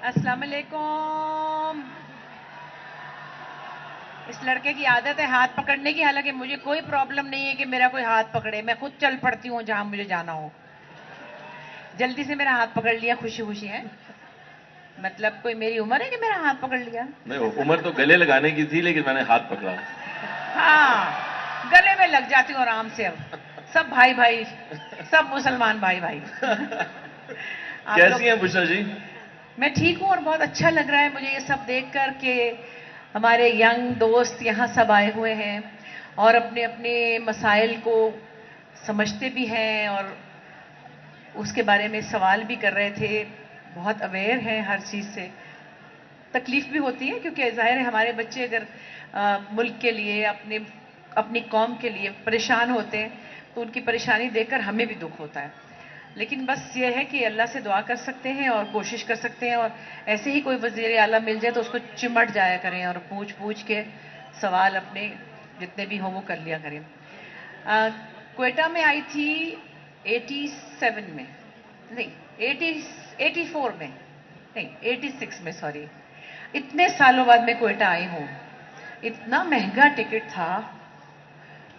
अस्सलाम वालेकुम। इस लड़के की आदत है हाथ पकड़ने की, हालांकि मुझे कोई प्रॉब्लम नहीं है कि मेरा कोई हाथ पकड़े, मैं खुद चल पड़ती हूँ जहां मुझे जाना हो। जल्दी से मेरा हाथ पकड़ लिया, खुशी खुशी है। मतलब कोई मेरी उम्र है कि मेरा हाथ पकड़ लिया? नहीं, उम्र तो गले लगाने की थी, लेकिन मैंने हाथ पकड़ा। हाँ, गले में लग जाती हूँ आराम से अब। सब भाई भाई, सब मुसलमान भाई भाई। आप लोग। कैसी हैं बुशरा जी? मैं ठीक हूँ और बहुत अच्छा लग रहा है मुझे ये सब देख कर के हमारे यंग दोस्त यहाँ सब आए हुए हैं और अपने अपने मसाइल को समझते भी हैं और उसके बारे में सवाल भी कर रहे थे। बहुत अवेयर हैं हर चीज़ से। तकलीफ भी होती है क्योंकि जाहिर है हमारे बच्चे अगर मुल्क के लिए अपने अपनी कौम के लिए परेशान होते हैं तो उनकी परेशानी देखकर हमें भी दुख होता है। लेकिन बस ये है कि अल्लाह से दुआ कर सकते हैं और कोशिश कर सकते हैं, और ऐसे ही कोई वजीर आला मिल जाए तो उसको चिमट जाया करें और पूछ पूछ के सवाल अपने जितने भी हों वो कर लिया करें। क्वेटा में आई थी 87 में, नहीं 84 में, नहीं 86 में, सॉरी। इतने सालों बाद मैं क्वेटा आई हूँ। इतना महंगा टिकट था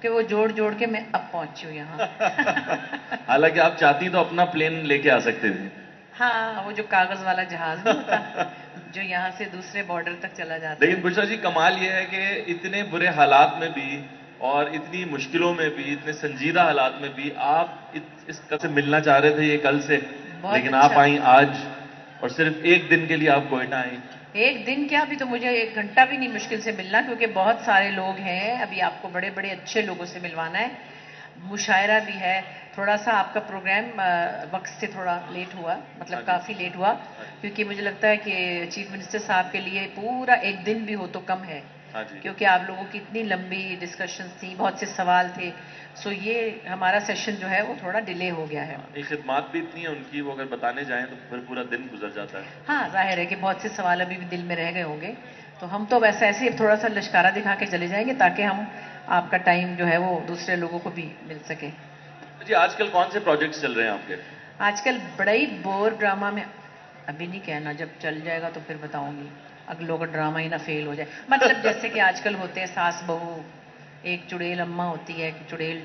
कि वो जोड़ जोड़ के मैं अब पहुंची हूँ यहाँ। हालांकि आप चाहती तो अपना प्लेन लेके आ सकते थे। हाँ, वो जो कागज वाला जहाज नहीं होता जो यहाँ से दूसरे बॉर्डर तक चला जाता लेकिन है। बुशरा जी, कमाल यह है कि इतने बुरे हालात में भी और इतनी मुश्किलों में भी, इतने संजीदा हालात में भी आप इस कल से मिलना चाह रहे थे, ये कल से, बहुत लेकिन आप अच्छा। आई आज, और सिर्फ एक दिन के लिए आप क्वेटा आई। एक दिन क्या, अभी तो मुझे 1 घंटा भी नहीं मुश्किल से मिलना, क्योंकि बहुत सारे लोग हैं। अभी आपको बड़े बड़े अच्छे लोगों से मिलवाना है, मुशायरा भी है। थोड़ा सा आपका प्रोग्राम वक्त से थोड़ा लेट हुआ, मतलब हाँ जी, काफ़ी लेट हुआ, हाँ जी, क्योंकि मुझे लगता है कि चीफ मिनिस्टर साहब के लिए पूरा एक दिन भी हो तो कम है। हाँ जी। क्योंकि आप लोगों की इतनी लंबी डिस्कशंस थी, बहुत से सवाल थे। सो ये हमारा सेशन जो है वो थोड़ा डिले हो गया है। ये खिदमात भी इतनी है उनकी, वो अगर बताने जाएं तो फिर पूरा दिन गुजर जाता है। हाँ, जाहिर है कि बहुत से सवाल अभी भी दिल में रह गए होंगे। तो हम तो वैसे ऐसे ही थोड़ा सा लश्कारा दिखा के चले जाएंगे ताकि हम आपका टाइम जो है वो दूसरे लोगों को भी मिल सके। जी, आजकल कौन से प्रोजेक्ट्स चल रहे हैं आपके? आजकल बड़ा ही बोर ड्रामा में, अभी नहीं कहना, जब चल जाएगा तो फिर बताऊंगी। अगलों का ड्रामा ही ना फेल हो जाए। मतलब जैसे कि आजकल होते हैं सास बहू, एक चुड़ैल अम्मा होती है, एक चुड़ैल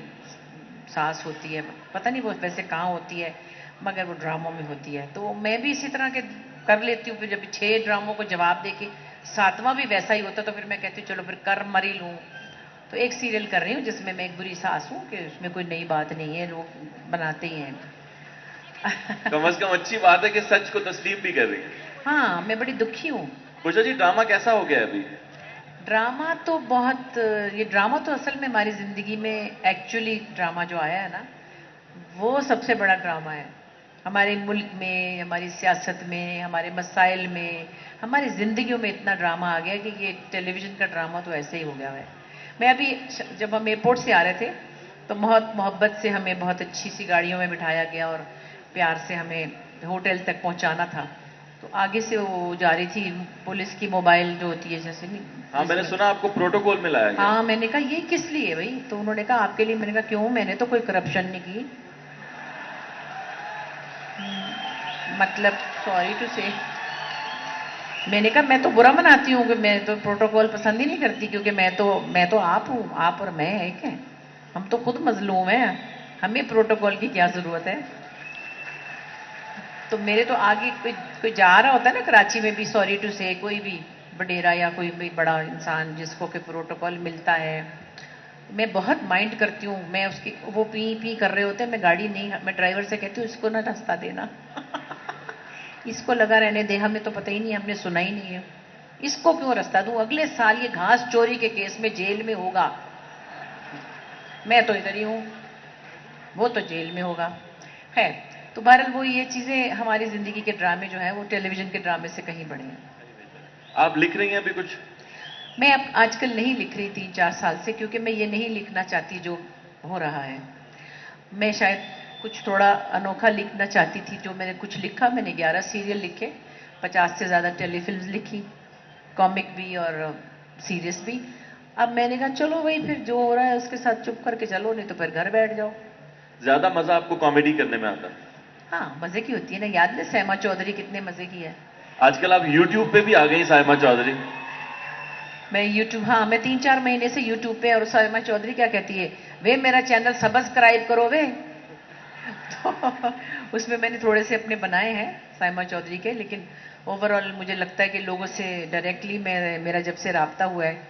सास होती है। पता नहीं वो वैसे कहाँ होती है, मगर वो ड्रामों में होती है। तो मैं भी इसी तरह के कर लेती हूँ। फिर जब 6 ड्रामों को जवाब दे के 7वां भी वैसा ही होता तो फिर मैं कहती हूँ चलो फिर कर मरी लूँ। तो एक सीरियल कर रही हूँ जिसमें मैं एक बुरी सास हूँ, कि उसमें कोई नई बात नहीं है, लोग बनाते ही हैं। कम से कम अच्छी बात है कि सच को तस्लीम भी कर रही है। हाँ, मैं बड़ी दुखी हूँ। बुशरा जी, ड्रामा कैसा हो गया अभी? ड्रामा तो बहुत, ये ड्रामा तो असल में हमारी ज़िंदगी में एक्चुअली ड्रामा जो आया है ना, वो सबसे बड़ा ड्रामा है। हमारे मुल्क में, हमारी सियासत में, हमारे मसाइल में, हमारी ज़िंदगियों में इतना ड्रामा आ गया कि ये टेलीविज़न का ड्रामा तो ऐसे ही हो गया है। मैं अभी, जब हम एयरपोर्ट से आ रहे थे तो बहुत मोहब्बत से हमें बहुत अच्छी सी गाड़ियों में बिठाया गया और प्यार से हमें होटल तक पहुंचाना था। तो आगे से वो जा रही थी पुलिस की मोबाइल जो होती है, जैसे नहीं हाँ, मैंने जिसमें। सुना आपको प्रोटोकॉल में लाया गया। हाँ, मैंने कहा ये किस लिए भाई? तो उन्होंने कहा आपके लिए। मैंने कहा क्यों, मैंने तो कोई करप्शन नहीं की। मतलब सॉरी टू से, मैंने कहा मैं तो बुरा मनाती हूँ कि मैं तो प्रोटोकॉल पसंद ही नहीं करती, क्योंकि मैं तो आप हूँ, आप और मैं एक हैं। हम तो खुद मजलूम हैं, हमें प्रोटोकॉल की क्या जरूरत है? तो मेरे तो आगे कोई कोई जा रहा होता है ना कराची में भी, सॉरी टू से, कोई भी बडेरा या कोई भी बड़ा इंसान जिसको कि प्रोटोकॉल मिलता है, मैं बहुत माइंड करती हूँ। मैं उसकी, वो पी पी कर रहे होते हैं, मैं गाड़ी नहीं, मैं ड्राइवर से कहती हूँ इसको ना रास्ता देना। इसको लगा रहने दे, हमें तो पता ही नहीं, हमने सुना ही नहीं है। इसको क्यों रास्ता दूं? अगले साल ये घास चोरी के केस में जेल में होगा। मैं तो इधर ही हूं, वो तो जेल में होगा। है। तो बहरहाल वो ये चीजें, हमारी जिंदगी के ड्रामे जो है वो टेलीविजन के ड्रामे से कहीं बड़े हैं। आप लिख रही हैं अभी कुछ? मैं अब आजकल नहीं लिख रही 3-4 साल से, क्योंकि मैं ये नहीं लिखना चाहती जो हो रहा है। मैं शायद कुछ थोड़ा अनोखा लिखना चाहती थी। जो मैंने कुछ लिखा, मैंने 11 सीरियल लिखे, 50 से ज़्यादा टेलीफिल्म्स लिखी, कॉमिक भी और सीरियस भी। अब मैंने कहा चलो भाई, फिर जो हो रहा है उसके साथ चुप करके चलो, नहीं तो फिर घर बैठ जाओ। ज्यादा मजा आपको कॉमेडी करने में आता है? हाँ, मज़े की होती है ना। याद है सैमा चौधरी कितने मज़े की है? आजकल आप YouTube पे भी आ गई साइमा चौधरी। मैं YouTube, हाँ, मैं 3-4 महीने से YouTube पे, और साइमा चौधरी क्या कहती है, वे मेरा चैनल सब्सक्राइब करो वे। तो उसमें मैंने थोड़े से अपने बनाए हैं साइमा चौधरी के, लेकिन ओवरऑल मुझे लगता है कि लोगों से डायरेक्टली मेरा जब से राब्ता हुआ है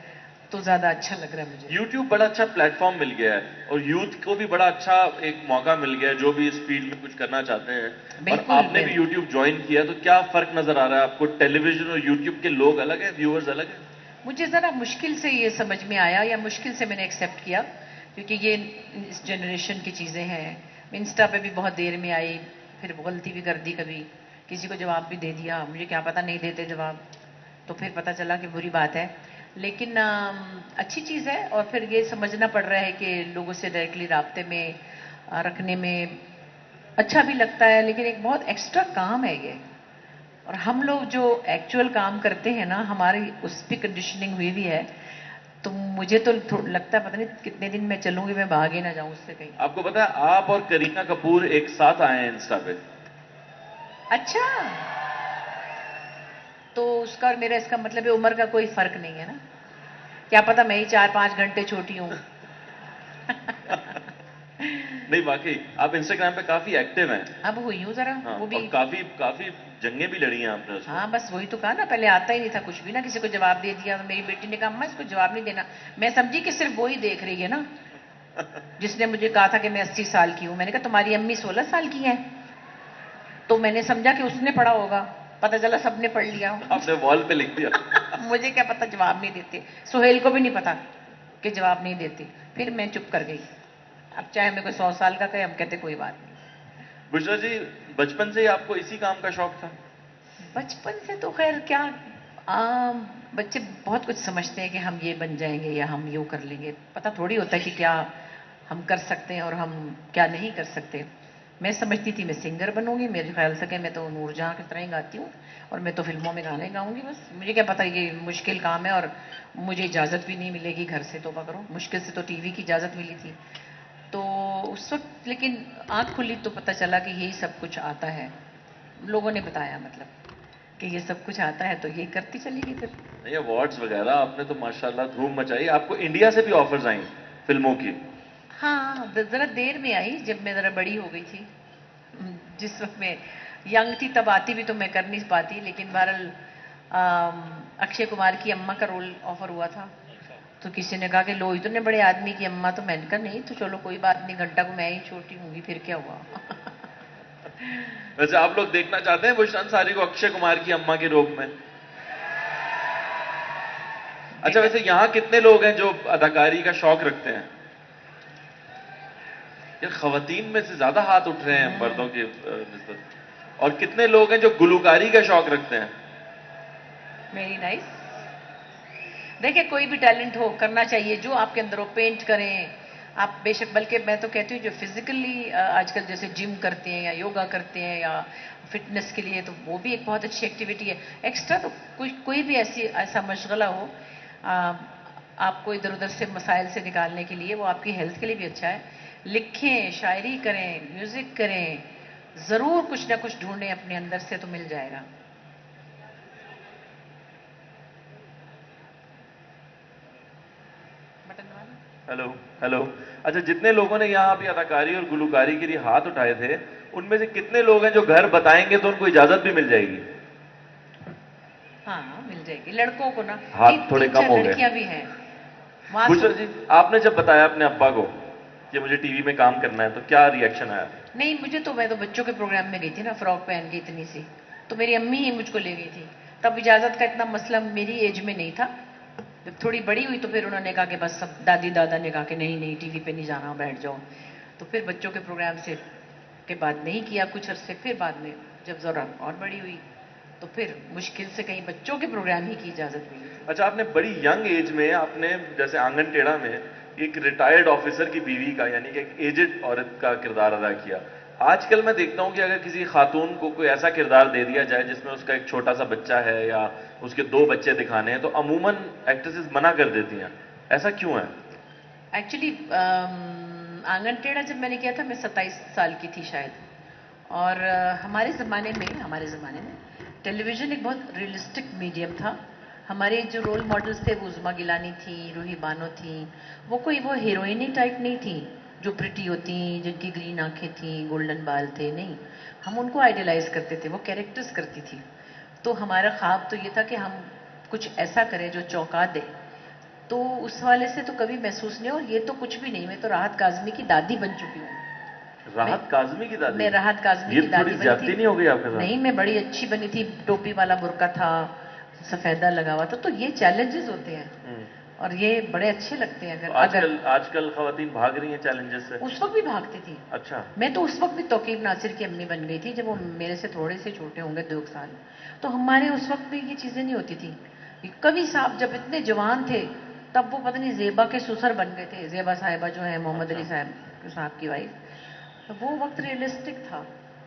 तो ज्यादा अच्छा लग रहा है मुझे। YouTube बड़ा अच्छा प्लेटफॉर्म मिल गया है और यूथ को भी बड़ा अच्छा एक मौका मिल गया है जो भी इस फील्ड में कुछ करना चाहते हैं। और बिल्कुल, आपने भी YouTube ज्वाइन किया, तो क्या फर्क नजर आ रहा है आपको? टेलीविजन और YouTube के लोग अलग हैं, व्यूअर्स अलग हैं? मुझे ज़रा मुश्किल से ये समझ में आया, या मुश्किल से मैंने एक्सेप्ट किया, क्योंकि ये इस जनरेशन की चीज़ें हैं। इंस्टा पे भी बहुत देर में आई, फिर गलती भी कर दी, कभी किसी को जवाब भी दे दिया, मुझे क्या पता नहीं देते जवाब, तो फिर पता चला कि बुरी बात है। लेकिन अच्छी चीज़ है, और फिर ये समझना पड़ रहा है कि लोगों से डायरेक्टली राब्ते में रखने में अच्छा भी लगता है, लेकिन एक बहुत एक्स्ट्रा काम है ये। और हम लोग जो एक्चुअल काम करते हैं ना, हमारी उस पर कंडीशनिंग हुई भी है, तो मुझे तो लगता है पता नहीं कितने दिन मैं चलूंगी, मैं भाग ही ना जाऊं उससे कहीं। आपको पता है आप और करीना कपूर एक साथ आए हैं इंस्टा पे? अच्छा, तो उसका और मेरा इसका मतलब है उम्र का कोई फर्क नहीं है ना? क्या पता मैं ही 4-5 घंटे छोटी हूं। नहीं, वाकई आप इंस्टाग्राम पे काफी एक्टिव हैं। अब हुई हूँ जरा, हाँ, वो भी। और काफी काफी जंगें भी लड़ी हैं आपने उसमें। हाँ, बस वही तो कहा ना, पहले आता ही नहीं था कुछ भी ना, किसी को जवाब दे दिया, तो मेरी बेटी ने कहा अम्मा इसको जवाब नहीं देना। मैं समझी कि सिर्फ वो ही देख रही है ना, जिसने मुझे कहा था कि मैं 80 साल की हूं। मैंने कहा तुम्हारी अम्मी 16 साल की है, तो मैंने समझा कि उसने पढ़ा होगा, पता चला सबने पढ़ लिया। आपने वॉल पे लिख दिया। मुझे क्या पता जवाब नहीं देते, सुहेल को भी नहीं पता कि जवाब नहीं देते। फिर मैं चुप कर गई। अब चाहे मेरे को 100 साल का कहे, हम कहते कोई बात नहीं। बुशरा जी, बचपन से ही आपको इसी काम का शौक था? बचपन से तो खैर क्या, बच्चे बहुत कुछ समझते हैं कि हम ये बन जाएंगे या हम यूं कर लेंगे, पता थोड़ी होता है कि क्या हम कर सकते हैं और हम क्या नहीं कर सकते। मैं समझती थी मैं सिंगर बनूंगी, मेरे ख्याल से कि मैं तो नूरजहां की तरह ही गाती हूँ, और मैं तो फिल्मों में गाने गाऊंगी बस। मुझे क्या पता ये मुश्किल काम है, और मुझे इजाज़त भी नहीं मिलेगी घर से, तौबा करो, मुश्किल से तो टीवी की इजाज़त मिली थी। तो उस वक्त लेकिन आँख खुली तो पता चला कि यही सब कुछ आता है। लोगों ने बताया, मतलब कि ये सब कुछ आता है, तो ये करती चली गई फिर। नहीं, अवार्ड्स वगैरह आपने तो माशाल्लाह धूम मचाई। आपको इंडिया से भी ऑफर्स आई फिल्मों की? हाँ, जरा देर में आई, जब मैं जरा बड़ी हो गई थी। जिस वक्त मैं यंग थी तब आती भी तो मैं कर नहीं पाती, लेकिन बहरहाल अक्षय कुमार की अम्मा का रोल ऑफर हुआ था। तो किसी ने कहा कि लो इतने बड़े आदमी की अम्मा, तो मैंने कहा नहीं, तो चलो कोई बात नहीं, घंटा को मैं ही छोटी होंगी, फिर क्या हुआ। वैसे आप लोग देखना चाहते हैं बुशरा अंसारी को अक्षय कुमार की अम्मा के रूप में? अच्छा, वैसे यहाँ कितने लोग हैं जो अदाकारी का शौक रखते हैं? यार, खवातीन में से ज्यादा हाथ उठ रहे हैं मर्दों के निस्बत। और कितने लोग हैं जो गुलकारी का शौक रखते हैं? Very nice. देखिए, कोई भी टैलेंट हो, करना चाहिए जो आपके अंदर हो, पेंट करें आप बेशक, बल्कि मैं तो कहती हूँ जो फिजिकली आजकल जैसे जिम करते हैं या योगा करते हैं या फिटनेस के लिए, तो वो भी एक बहुत अच्छी एक्टिविटी है। एक्स्ट्रा तो कोई भी ऐसा मशगला हो आ, आपको इधर उधर से मसाइल से निकालने के लिए, वो आपकी हेल्थ के लिए भी अच्छा है। लिखें, शायरी करें, म्यूजिक करें, जरूर कुछ ना कुछ ढूंढें अपने अंदर से, तो मिल जाएगा। बटन वाला। Hello, hello. अच्छा, जितने लोगों ने यहाँ अभी अदाकारी और गुलकारी के लिए हाथ उठाए थे, उनमें से कितने लोग हैं जो घर बताएंगे तो उनको इजाजत भी मिल जाएगी? हाँ, मिल जाएगी लड़कों को ना। हाथ थोड़े तीन कम चार हो गए। लड़कियां भी हैं वहां बुशरा जी, आपने जब बताया अपने अब्बा को कि मुझे टीवी में काम करना है, तो क्या रिएक्शन आया? नहीं, मैं तो बच्चों के प्रोग्राम में गई थी ना, फ्रॉक पहन के इतनी सी, तो मेरी अम्मी ही मुझको ले गई थी। तब इजाजत का इतना मसला मेरी एज में नहीं था। जब थोड़ी बड़ी हुई तो फिर उन्होंने कहा कि बस, सब दादी दादा ने कहा कि नहीं नहीं, टीवी पे नहीं जाना, बैठ जाओ। तो फिर बच्चों के प्रोग्राम से के बाद नहीं किया कुछ अरसे, फिर बाद में जब जरा और बड़ी हुई तो फिर मुश्किल से कहीं बच्चों के प्रोग्राम ही की इजाजत मिली थी। अच्छा, आपने बड़ी यंग एज में आपने जैसे आंगन टेढ़ा में एक रिटायर्ड ऑफिसर की बीवी का, यानी कि एक एजेड औरत का किरदार अदा किया। आजकल मैं देखता हूं कि अगर किसी खातून को कोई ऐसा किरदार दे दिया जाए जिसमें उसका एक छोटा सा बच्चा है या उसके 2 बच्चे दिखाने हैं, तो अमूमन एक्ट्रेसेस मना कर देती हैं। ऐसा क्यों है? एक्चुअली आंगन टेढ़ा जब मैंने किया था, मैं 27 साल की थी शायद। और हमारे ज़माने में टेलीविजन एक बहुत रियलिस्टिक मीडियम था। हमारे जो रोल मॉडल्स थे वो उज़मा गिलानी थी, रूही बानो थी। वो हीरोइनी टाइप नहीं थी जो प्रिटी होती, जिनकी ग्रीन आंखें थी, गोल्डन बाल थे, नहीं। हम उनको आइडियलाइज करते थे, वो कैरेक्टर्स करती थी। तो हमारा ख्वाब तो ये था कि हम कुछ ऐसा करें जो चौंका दे। तो उस वाले से तो कभी महसूस नहीं। और ये तो कुछ भी नहीं, मैं तो राहत काज़मी की दादी बन चुकी हूँ। राहत काज़मी की दादी? मैं राहत काज़मी ये की तो दादी थोड़ी बनी ज्यादती थी। नहीं हो गई आपके साथ? नहीं, मैं बड़ी अच्छी बनी थी, टोपी वाला बुर्का था, सफेदा लगा हुआ था। तो ये चैलेंजेस होते हैं और ये बड़े अच्छे लगते हैं। तो अगर आजकल खवातीन भाग रही हैं चैलेंजेस से? उस वक्त भी भागती थी। अच्छा। मैं तो उस वक्त भी तौकीर नासिर की अम्मी बन गई थी, जब वो मेरे से थोड़े से छोटे होंगे, 2 साल। तो हमारे उस वक्त भी ये चीजें नहीं होती थी। कवि साहब जब इतने जवान थे, तब वो पता नहीं जेबा के सुसर बन गए थे। जेबा साहिबा जो है मोहम्मद अली साहब की वाइफ। तो वो वक्त रियलिस्टिक था।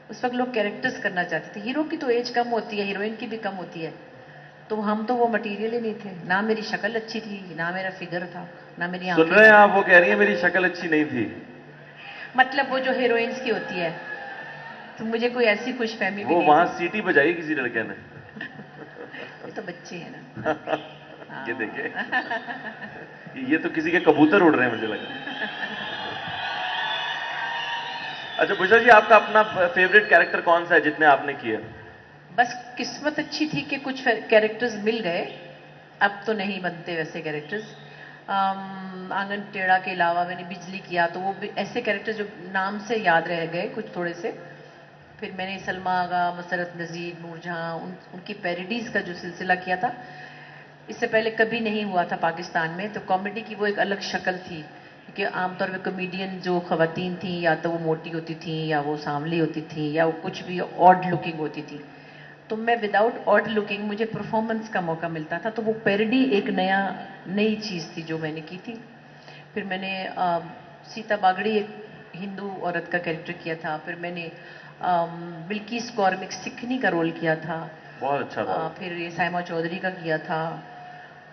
उस वक्त लोग कैरेक्टर्स करना चाहते थे। हीरो की तो एज कम होती है, हीरोइन की भी कम होती है। तो हम तो वो मटेरियल ही नहीं थे। ना मेरी शक्ल अच्छी थी, ना मेरा फिगर था, ना मेरी सुन आंखें रहे हैं थी। आप? वो कह रही है मेरी शक्ल अच्छी नहीं थी। मतलब वो जो हीरोइंस की होती है। तो मुझे कोई ऐसी खुशफहमी भी वो नहीं वहां थी। सीटी बजाई किसी लड़के ने। ये तो बच्चे हैं ना। ये देखिए, हाँ। ये तो किसी के कबूतर उड़ रहे हैं मुझे लगा। अच्छा बुशा जी, आपका अपना फेवरेट कैरेक्टर कौन सा है जितने आपने किए? बस किस्मत अच्छी थी कि कुछ कैरेक्टर्स मिल गए। अब तो नहीं बनते वैसे कैरेक्टर्स। आंगन टेढ़ा के अलावा मैंने बिजली किया, तो वो भी ऐसे कैरेक्टर्स जो नाम से याद रह गए कुछ थोड़े से। फिर मैंने सलमा आगा, मसरत नज़ीर, नूरजहां, उनकी पैरोडीज का जो सिलसिला किया था, इससे पहले कभी नहीं हुआ था पाकिस्तान में। तो कॉमेडी की वो एक अलग शक्ल थी, क्योंकि आमतौर पे कॉमेडियन जो खवातीन थी, या तो वो मोटी होती थी, या वो सांवली होती थी, या वो कुछ भी ऑड लुकिंग होती थी। तो मैं विदाउट ऑड लुकिंग, मुझे परफॉर्मेंस का मौका मिलता था। तो वो पैरोडी एक नई चीज़ थी जो मैंने की थी। फिर मैंने सीता बागड़ी, एक हिंदू औरत का कैरेक्टर किया था। फिर मैंने बिल्किस कौर में एक सिखनी का रोल किया था। बहुत अच्छा था। फिर ये साइमा चौधरी का किया था।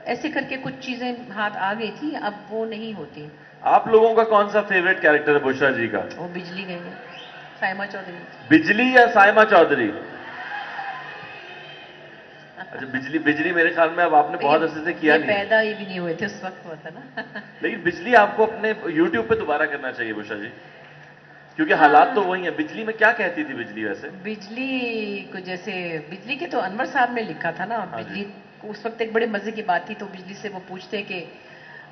ऐसे करके कुछ चीजें हाथ आ गई थी, अब वो नहीं होती। आप लोगों का कौन सा फेवरेट कैरेक्टर है बुशरा जी का? वो बिजली गई है, साइमा चौधरी। बिजली या साइमा चौधरी? अच्छा, बिजली बिजली मेरे ख्याल में अब आपने बहुत अरसे से किया ये नहीं है। पैदा ही भी नहीं हुए थे उस वक्त, हुआ था ना। लेकिन बिजली आपको अपने YouTube पे दोबारा करना चाहिए बुशरा जी, क्योंकि हाँ, हालात तो वही है। बिजली में क्या कहती थी बिजली वैसे? बिजली को जैसे, बिजली के तो अनवर साहब ने लिखा था ना। हाँ जी। बिजली को उस वक्त एक बड़े मजे की बात थी। तो बिजली से वो पूछते कि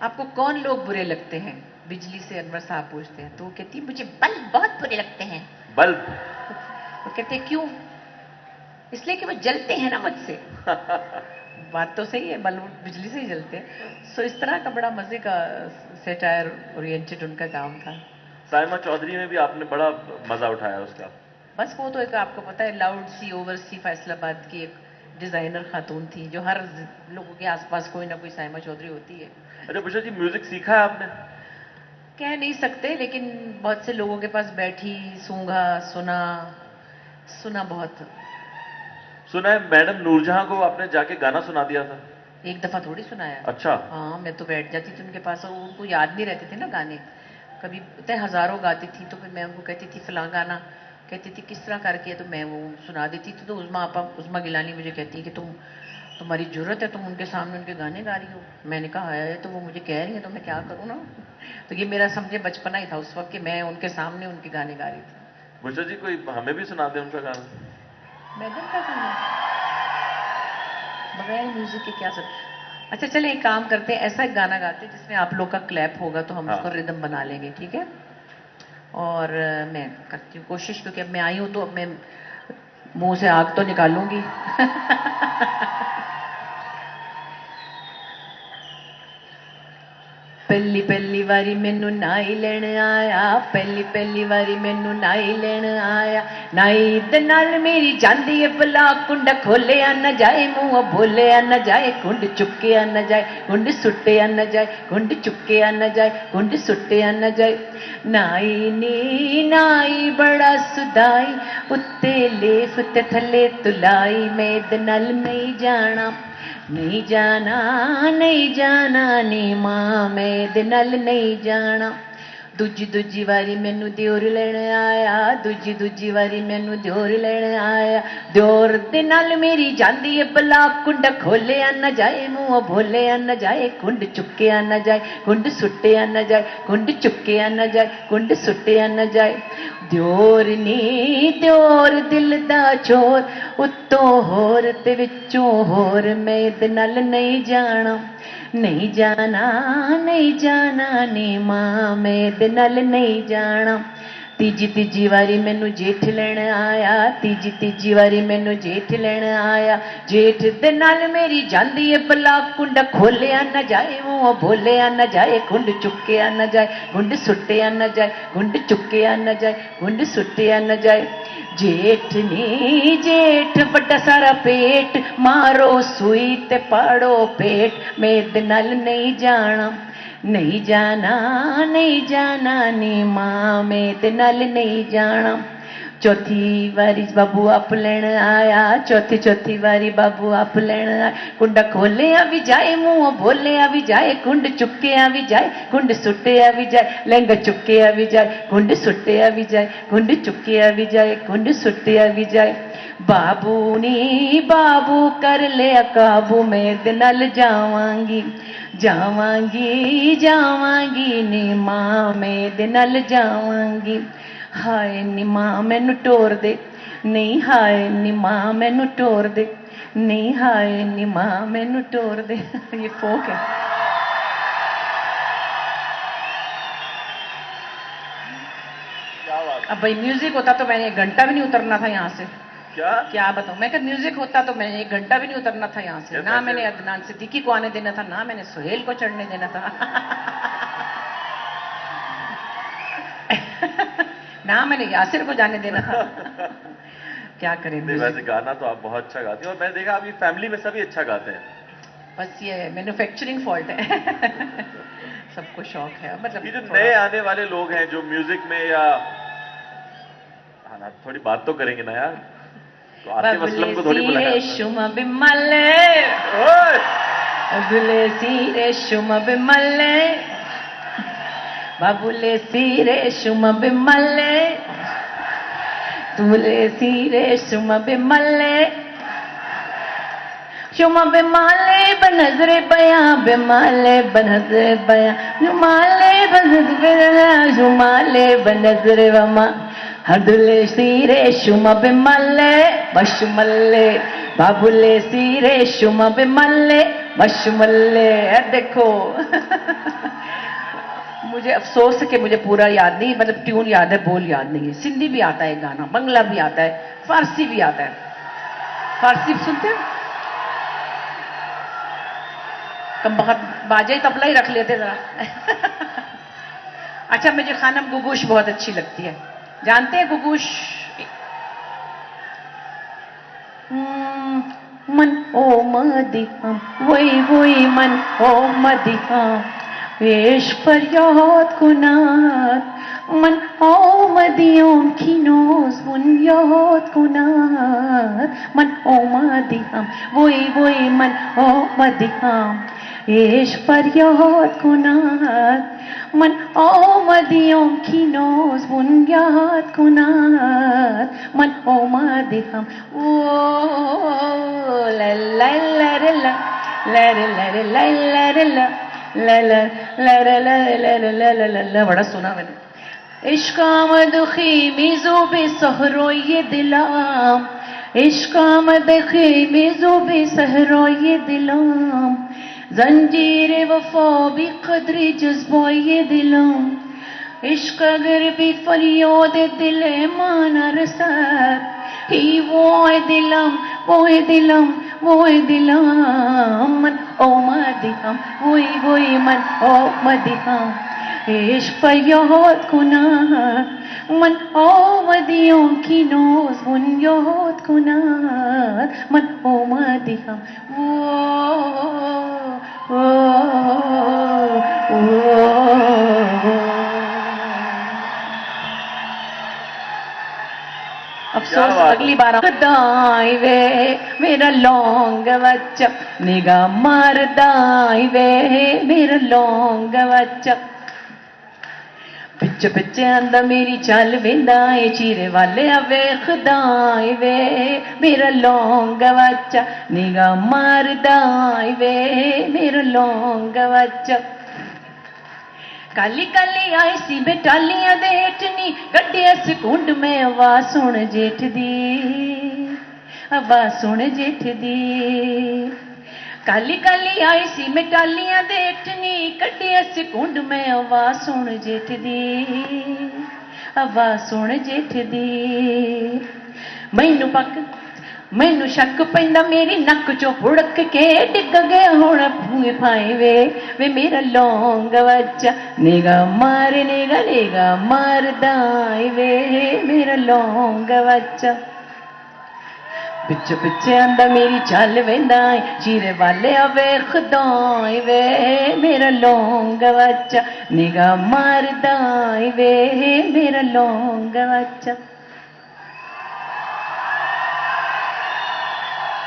आपको कौन लोग बुरे लगते हैं। बिजली से अनवर साहब पूछते हैं, तो वो कहती मुझे बल्ब बहुत बुरे लगते हैं। बल्ब? वो कहते क्यों? इसलिए कि वो जलते हैं ना मुझसे। बात तो सही है, बल्ब बिजली से ही जलते हैं। सो इस तरह का बड़ा मजे का सेटायर ओरिएंटेड उनका काम था। साइमा चौधरी में भी आपने बड़ा मजा उठाया उसका। बस वो तो एक, आपको पता है, लाउड सी ओवर सी फैसलाबाद की एक डिजाइनर खातून थी, जो हर लोगों के आसपास कोई ना कोई साइमा चौधरी होती है। अच्छा बुशरा जी, म्यूजिक सीखा है आपने? कह नहीं सकते, लेकिन बहुत से लोगों के पास बैठी, सूंघा, सुना। सुना बहुत। सुना है मैडम नूरजहां को आपने जाके गाना सुना दिया था? एक दफा थोड़ी सुनाया। अच्छा। हाँ, मैं तो बैठ जाती थी उनके पास, और उनको याद नहीं रहते थे ना गाने। कभी इतने हजारों गाती थी, तो फिर मैं उनको कहती थी फलां गाना। कहती थी किस तरह करके, तो मैं वो सुना देती थी। तो उज़मा गिलानी मुझे कहती है कि तुम्हारी जरूरत है, तुम उनके सामने उनके गाने गा रही हो। मैंने कहा है, तो वो मुझे कह रही है, तो मैं क्या करूँ ना। तो ये मेरा समझे बचपना ही था उस वक्त, कि मैं उनके सामने उनके गाने गा रही थी। बुशरा जी, कोई हमें भी सुना दे उनका गाना। मैडम का गाना बगैर म्यूजिक के क्या सब। अच्छा चले, एक काम करते हैं, ऐसा एक गाना गाते हैं जिसमें आप लोग का क्लैप होगा, तो हम हाँ। उसको रिदम बना लेंगे, ठीक है? और मैं करती हूँ कोशिश, क्योंकि अब मैं आई हूं तो अब मैं मुंह से आग तो निकालूंगी। पहली पहली वारी मैनू नाई लेन आया, पहली पहली वारी मैनू नाई लेन आया। नाई दे नाल मेरी जांदी है भला, कुंड खोलिया न जाए, मुंह बोलिया न जाए, कुंड चुकिया न जाए, कुंड सुटिया न जाए, कुंड चुकिया न जाए, कुंड सुटिया न जाए। नाई नी नाई बड़ा सुदाई, उत्ते लेफ ते थले तुलाई, मैं दे नाल नहीं जाना, नहीं जाना, नहीं जाना नी मां, मैं दे नाल नहीं जाना। दूजी वारी मैनू दियोर लेण आया, दूजी वारी मैनू दियोर लेण आया। दियोर दे नाल मेरी जांदी है बला, कुंड खोलिया न जाए, मुंह बोलिया न जाए, कुंड चुकिया न जाए, कुंड सुटिया न जाए, कुंड चुकिया न जाए, कुंड सुटिया न जाए। दियोर नी दियोर दिल दा चोर, उत्तों होर ते विचों होर, मैं इहदे नाल नहीं जाना, नहीं जाना, नहीं जाना नी मां, मैं इहदे नाल नहीं जाना। तीजी वारी मैनू जेठ लेण आया, तीजी वारी मैनू जेठ लेण आया। जेठ दे नाल मेरी जांदी है बला, कुंड खोलिया न जाए, मुंह बोलिया न जाए, कुंड चुकिया न जाए, कुंड सुटिया न जाए, कुंड चुकिया न जाए, कुंड सुटिया न जाए। जेठ नी जेठ बड़ा सारा पेट, मारो सुई ते पाड़ो पेट, मैं इहदे नाल नहीं जाना, नहीं जाना, नहीं जाना नी मां, मैं इहदे नाल नहीं जाना। चौथी वारी बाबू आप लेण आया, चौथी वारी बाबू आप लेण आया। कुंडा खोलिया भी जाए, मुंह बोलिया भी जाए, कुंड चुकिया भी जाए, कुंड सुटिया भी जाए, लहंगा चुकिया भी जाए, कुंड सुटिया भी जाए, कुंड चुकिया भी जाए, कुंड सुटिया भी जाए। बाबू नी बाबू कर लिया काबू, मैं इहदे नाल जावांगी, जावांगी, जावांगी नी मां, मैं इहदे नाल जावांगी। हाय नी मां मैनू टोर दे, नहीं हाय नी मां मैनू टोर दे, नहीं हाय नी मां मैनू टोर दे। ये फोक है। क्या बात। अब भाई म्यूजिक होता तो मैंने 1 घंटा भी नहीं उतरना था यहाँ से। क्या बताऊं, मैं कहा म्यूजिक होता तो मैंने 1 घंटा भी नहीं उतरना था यहाँ से। ना मैंने अदनान सिद्दीकी को आने देना था, ना मैंने सुहेल को चढ़ने देना था। ना मैंने यासिर को जाने देना था। क्या करें। वैसे गाना तो आप बहुत अच्छा गाती हैं, और मैंने देखा आपकी फैमिली में सभी अच्छा गाते हैं। बस ये मैन्युफैक्चरिंग फॉल्ट है। सबको शौक है मतलब। ये जो नए आने वाले लोग हैं जो म्यूजिक में, या हाँ ना, थोड़ी बात तो करेंगे ना यार, तो आतिफ असलम को थोड़ी बुलाया। शुमा बिमले, बबुले सीरे शुमा बिमले, बबुले सीरे शुमा बिमले, तुले सीरे शुमा बिमले, शुमा बिमले बनजरे बया, बिमले बनजरे बया, जुमाले बनजरे बया, जुमाले बनजरे वमा, हदुले सीरे शुमा बिमले बशमल्ले, बाबुले सीरे शुमा बिमले बशमल्ले। देखो। मुझे अफसोस है कि मुझे पूरा याद नहीं, मतलब ट्यून याद है, बोल याद नहीं है। सिंधी भी आता है गाना, बंगला भी आता है, फारसी भी आता है। फारसी सुनते हैं? कम बहुत बाजा ही तबला ही रख लेते जरा। अच्छा, मुझे खानम गुगूश बहुत अच्छी लगती है। जानते हैं गुगूश? मन ओ मदिहा, वही वही मन ओ मदिहा, वेश फरियाद कुनात, मन ओ मदियों की नोज बुनियाद कुनात, मन ओ मदिहा, वही मन ओ मदिहा, वेश फरियाद कुनात, मन ओ मदियों की नोज बुनियाद कुनात, मन ओ मदिहा, ओ ला ला ला ला ला ला ला ला ला ला ला ला ला ला ला ला ला ला ला। बड़ा सुना मैंने। इश्कामद खीमीज़ो बेसहरो ये दिलाम, इश्कामद खीमीज़ो बेसहरो ये दिलाम, जंजीर वफा भी कदरी जज्बा ये दिलाम, इश्क अगर भी फरियाद दिले माना रसार, ही वो दिलम, वो दिलम, वो दिलम, मन ओ मदिहम, वही मन ओ मदिहम, इश्क फरियाद कुनाह, मन ओ मदियों की नोज बुनियाद कुनाह, मन ओ मदिहम, अफसोस अगली बार दाई वे मेरा लौंग बच्चा, निगाह मार दाई वे मेरा लौंग बच्चा, पिच पिच आंदा मेरी चल वेंदा ए चीरे वाले वेखदा ए वे मेरा लौंगा बच्चा निगाह मारदा ए वे मेरा लौंगा बच्चा काली काली आई सी बेटालियां दे हेठनी गड्डिया सकुंड में आवाज सुन जेठ दी आवाज सुन जेठ दी काली काली आई सी मेटालियां दे हेठनी गड्डिया सकुंड में आवाज सुन जेठ दी आवाज सुन जेठ दी मैनू शक पैंदा मेरी नक चो फुड़क के डिग गया हुण भूए फाए वे मेरा लौंगा बच्चा निगाह मारदा वे मेरा लौंगा बच्चा पिच पिच आंदा मेरी चल वेंदा चीरे वाले वेखदा वे मेरा लौंगा बच्चा निगाह मारदा वे मेरा लौंगा बच्चा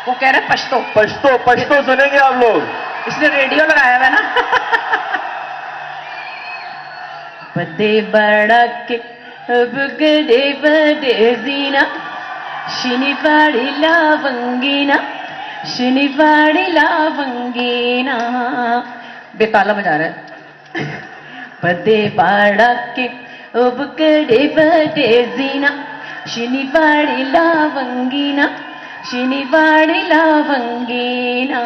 वो कह रहे पश्तो पश्तो पश्तो सुनेंगे आप लोग, इसने रेडियो लगाया हुआ ना बदे बड़ा के बगड़े बड़े जीना शनिवाड़ी लावंगीना बेताला बजा रहा है बदे बड़ा के बगड़े बड़े जीना शनिवाड़ी लावंगीना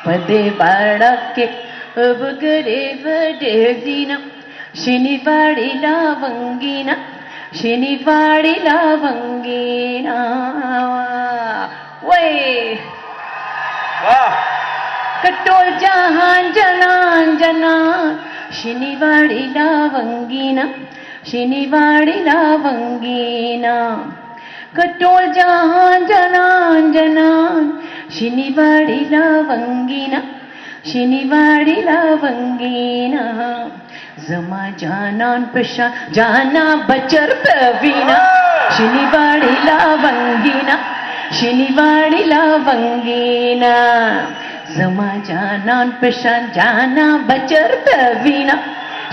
पदे बाड़के बगरे बड़े जीना शनिवाड़ी लावंगीना वे वाह कटोल जहान जना शनिवाड़ी लावंगीना कटोल जहान जनान शनिवाड़ी लावंगीना जमा जानान प्रशा जाना बचर प्रवीणा शनिवाड़ी लावंगीना जमा जानान प्रशा जाना बचर प्रवीणा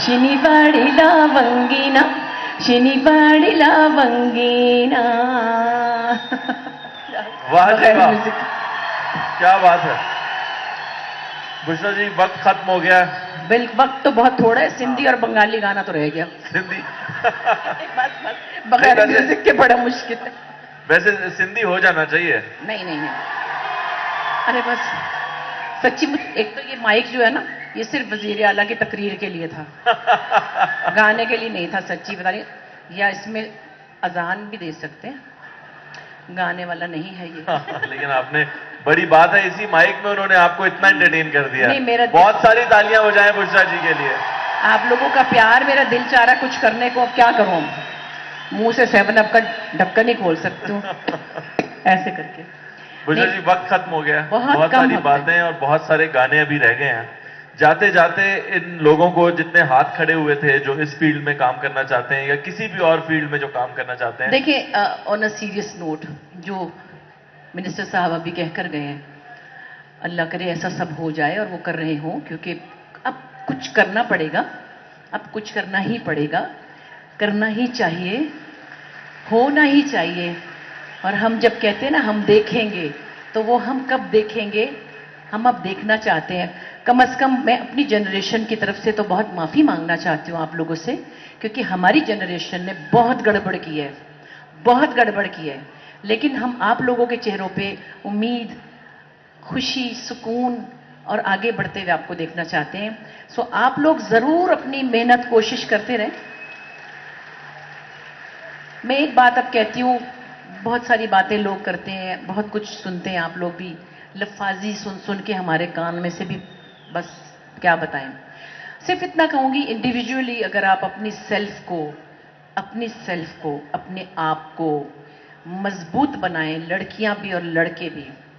शनिवाड़ी लावंगीना वाह जी वाह, क्या बात है बुशरा जी। वक्त खत्म हो गया। वक्त तो बहुत थोड़ा है, सिंधी और बंगाली गाना तो रह गया। सिंधी बगैर म्यूजिक के बड़ा मुश्किल है। वैसे सिंधी हो जाना चाहिए। नहीं, अरे बस सच्ची एक तो ये माइक जो है ना, ये सिर्फ वजीर आला की तकरीर के लिए था, गाने के लिए नहीं था। सच्ची बता रही, या इसमें अजान भी दे सकते हैं, गाने वाला नहीं है ये। लेकिन आपने, बड़ी बात है, इसी माइक में उन्होंने आपको इतना एंटरटेन कर दिया। नहीं, मेरा बहुत सारी तालियां हो जाएं बुशरा जी के लिए। आप लोगों का प्यार, मेरा दिल चाह रहा कुछ करने को, अब क्या करूं, मुंह से 7 अप का ढक्कन ही खोल सकती हूँ ऐसे करके। बुशरा जी वक्त खत्म हो गया, बहुत सारी बातें और बहुत सारे गाने अभी रह गए हैं। जाते जाते इन लोगों को, जितने हाथ खड़े हुए थे जो इस फील्ड में काम करना चाहते हैं या किसी भी और फील्ड में जो काम करना चाहते हैं, देखिए ऑन अ सीरियस नोट, जो मिनिस्टर साहब अभी कहकर गए हैं, अल्लाह करे ऐसा सब हो जाए और वो कर रहे हों, क्योंकि अब कुछ करना पड़ेगा, अब कुछ करना ही पड़ेगा, करना ही चाहिए, होना ही चाहिए। और हम जब कहते हैं ना हम देखेंगे, तो वो हम कब देखेंगे, हम अब देखना चाहते हैं। कम से कम मैं अपनी जनरेशन की तरफ से तो बहुत माफ़ी मांगना चाहती हूँ आप लोगों से, क्योंकि हमारी जनरेशन ने बहुत गड़बड़ की है, बहुत गड़बड़ की है। लेकिन हम आप लोगों के चेहरों पे उम्मीद, खुशी, सुकून और आगे बढ़ते हुए आपको देखना चाहते हैं। सो आप लोग ज़रूर अपनी मेहनत, कोशिश करते रहें। मैं एक बात अब कहती हूँ, बहुत सारी बातें लोग करते हैं, बहुत कुछ सुनते हैं आप लोग भी, लफाजी सुन सुन के हमारे कान में से भी बस क्या बताएं। सिर्फ इतना कहूँगी, इंडिविजुअली अगर आप अपनी सेल्फ को, अपने आप को मजबूत बनाएं, लड़कियां भी और लड़के भी,